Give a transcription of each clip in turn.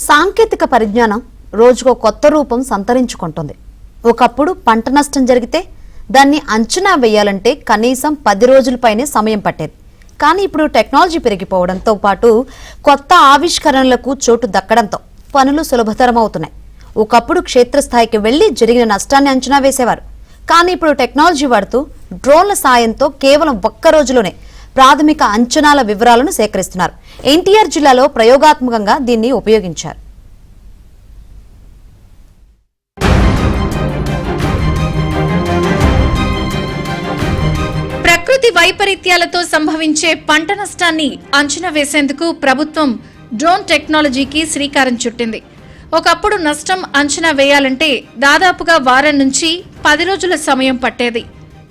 సాంకేతిక పరిజ్ఞానం రోజుకో కొత్త రూపం సంతరించుకుంటుంది. ఒకప్పుడు పంట నష్టం జరిగితే దాన్ని అంచనా వేయాలంటే కనీసం 10 రోజులపైనే సమయం పట్టేది. కానీ ఇప్పుడు టెక్నాలజీ పెరిగిపోవడంతో పాటు కొత్త ఆవిష్కరణలకు చోటు దక్కడంతో పనులు సులభతరం అవుతున్నాయి. ఒకప్పుడు క్షేత్రస్థాయికి వెళ్లి జరిగిన నష్టాన్ని అంచనా వేసేవారు. కానీ ఇప్పుడు టెక్నాలజీ వాడుతూ డ్రోన్ల సాయంతో కేవలం ఒక్క రోజులోనే ప్రాథమిక అంచనాల వివరాలను సేకరిస్తున్నారు. ఎన్టీఆర్ జిల్లాలో ప్రయోగాత్మకంగా దీన్ని ఉపయోగించారు. ప్రకృతి వైపరీత్యాలతో సంభవించే పంట నష్టాన్ని అంచనా వేసేందుకు ప్రభుత్వం డ్రోన్ టెక్నాలజీకి శ్రీకారం చుట్టింది. ఒకప్పుడు నష్టం అంచనా వేయాలంటే దాదాపుగా వారం నుంచి 10 రోజుల సమయం పట్టేది.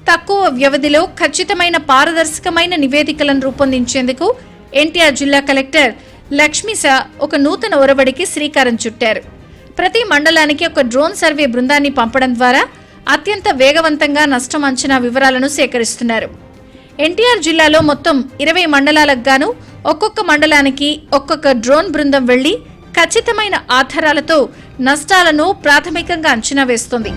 తక్కువ వ్యవధిలో ఖచ్చితమైన పారదర్శకమైన నివేదికలను రూపొందించేందుకు ఎన్టీఆర్ జిల్లా కలెక్టర్ లక్ష్మీశా ఒక నూతన ఒరవడికి శ్రీకారం చుట్టారు. ప్రతి మండలానికి ఒక డ్రోన్ సర్వే బృందాన్ని పంపడం ద్వారా అత్యంత వేగవంతంగా నష్టం అంచనా వివరాలను సేకరిస్తున్నారు. ఎన్టీఆర్ జిల్లాలో మొత్తం 20 మండలాలకు గాను ఒక్కొక్క మండలానికి ఒక్కొక్క డ్రోన్ బృందం వెళ్లి ఖచ్చితమైన ఆధారాలతో నష్టాలను ప్రాథమికంగా అంచనా వేస్తోంది.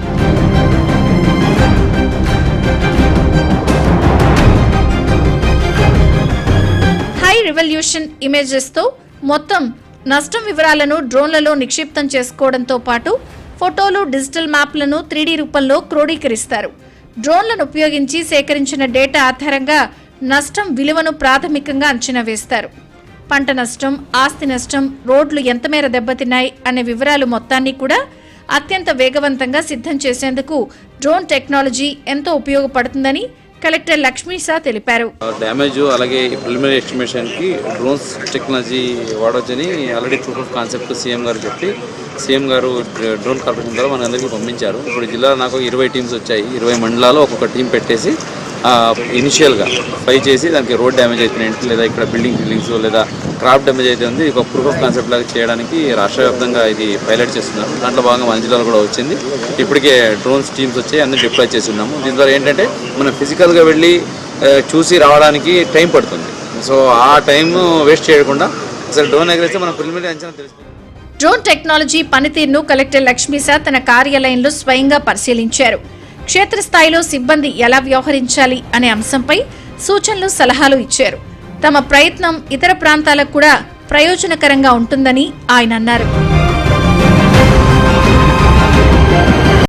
హై రివల్యూషన్ ఇమేజెస్ తో మొత్తం నష్టం వివరాలను డ్రోన్లలో నిక్షిప్తం చేసుకోవడంతో పాటు ఫోటోలు, డిజిటల్ మ్యాప్లను 3D రూపంలో క్రోడీకరిస్తారు. డ్రోన్లను ఉపయోగించి సేకరించిన డేటా ఆధారంగా నష్టం విలువను ప్రాథమికంగా అంచనా వేస్తారు. పంట నష్టం, ఆస్తి నష్టం, రోడ్లు ఎంత మేర దెబ్బతిన్నాయి అనే వివరాలు మొత్తాన్ని కూడా అత్యంత వేగవంతంగా సిద్ధం చేసేందుకు డ్రోన్ టెక్నాలజీ ఎంతో ఉపయోగపడుతుందని కలెక్టర్ లక్ష్మీశా తెలిపారు. డ్యామేజ్ అలాగే ప్రిలిమినరీ ఎస్టిమేషన్ కి డ్రోన్స్ టెక్నాలజీ వాడవచ్చని already proof of concept CM గారు చెప్పి సీఎం గారు డ్రోన్ కార్పొరేషన్ ద్వారా మన అందరికీ పంపించారు. ఇప్పుడు జిల్లాలో నాకు 20 టీమ్స్ వచ్చాయి. 20 మండలాల్లో ఒక్కొక్క టీం పెట్టేసి ఇనిషియల్గా ఫై చేసి దానికి రోడ్ డ్యామేజ్ అయితే లేదా ఇక్కడ బిల్డింగ్స్ లేదా క్రాప్ డ్యామేజ్ అయితే ఉంది ఒక ప్రూఫ్ ఆఫ్ కాన్సెప్ట్ లాగా చేయడానికి రాష్ట్ర వ్యాప్తంగా ఇది పైలట్ చేస్తున్నారు. దాంట్లో భాగంగా మన జిల్లాలో కూడా వచ్చింది. ఇప్పటికే డ్రోన్స్ టీమ్స్ వచ్చాయి, అందరూ డిప్లాయ్ చేస్తున్నాము. దీని ద్వారా ఏంటంటే మనం ఫిజికల్గా వెళ్ళి చూసి రావడానికి టైం పడుతుంది. సో ఆ టైం వేస్ట్ చేయకుండా అసలు డ్రోన్ ఎగరేస్తే మనం ప్రిలిమినరీ అంచనా తెలుస్తుంది. డ్రోన్ టెక్నాలజీ పనితీరును కలెక్టర్ లక్ష్మీశా తన కార్యాలయంలో స్వయంగా పరిశీలించారు. క్షేత్రస్థాయిలో సిబ్బంది ఎలా వ్యవహరించాలి అనే అంశంపై సూచనలు, సలహాలు ఇచ్చారు. తమ ప్రయత్నం ఇతర ప్రాంతాలకు కూడా ప్రయోజనకరంగా ఉంటుందని ఆయన అన్నారు.